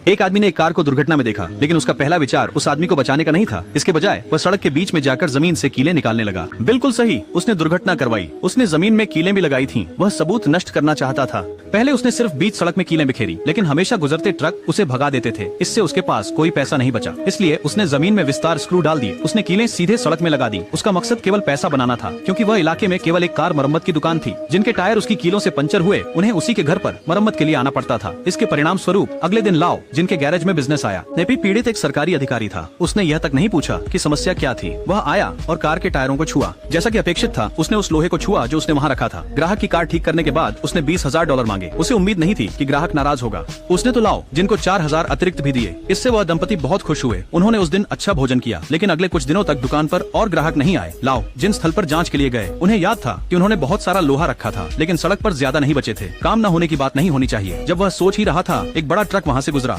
एक आदमी ने एक कार को दुर्घटना में देखा, लेकिन उसका पहला विचार उस आदमी को बचाने का नहीं था। इसके बजाय वह सड़क के बीच में जाकर जमीन से कीलें निकालने लगा। बिल्कुल सही, उसने दुर्घटना करवाई। उसने जमीन में कीलें भी लगाई थीं। वह सबूत नष्ट करना चाहता था। पहले उसने सिर्फ बीच सड़क में कीलें बिखेरी, लेकिन हमेशा गुजरते ट्रक उसे भगा देते थे। इससे उसके पास कोई पैसा नहीं बचा। इसलिए उसने जमीन में विस्तार स्क्रू डाल दिए। उसने कीलें सीधे सड़क में लगा दी। उसका मकसद केवल पैसा बनाना था, क्योंकि वह इलाके में केवल एक कार मरम्मत की दुकान थी। जिनके टायर उसकी कीलों से पंचर हुए, उन्हें उसी के घर पर मरम्मत के लिए आना पड़ता था। इसके परिणाम स्वरूप अगले दिन लाओ, जिनके गैरेज में बिजनेस आया, नेपी पीड़ित एक सरकारी अधिकारी था। उसने यह तक नहीं पूछा कि समस्या क्या थी। वह आया और कार के टायरों को छुआ। जैसा कि अपेक्षित था, उसने उस लोहे को छुआ जो उसने वहाँ रखा था। ग्राहक की कार ठीक करने के बाद उसने $20,000 मांगे। उसे उम्मीद नहीं थी कि ग्राहक नाराज होगा। उसने तो लाओ जिनको 4,000 अतिरिक्त भी दिए। इससे वह दंपति बहुत खुश हुए। उन्होंने उस दिन अच्छा भोजन किया, लेकिन अगले कुछ दिनों तक दुकान पर और ग्राहक नहीं आए। लाओ जिन स्थल पर जांच के लिए गए, उन्हें याद था कि उन्होंने बहुत सारा लोहा रखा था, लेकिन सड़क पर ज्यादा नहीं बचे थे। काम न होने की बात नहीं होनी चाहिए। जब वह सोच ही रहा था, एक बड़ा ट्रक वहाँ से गुजरा।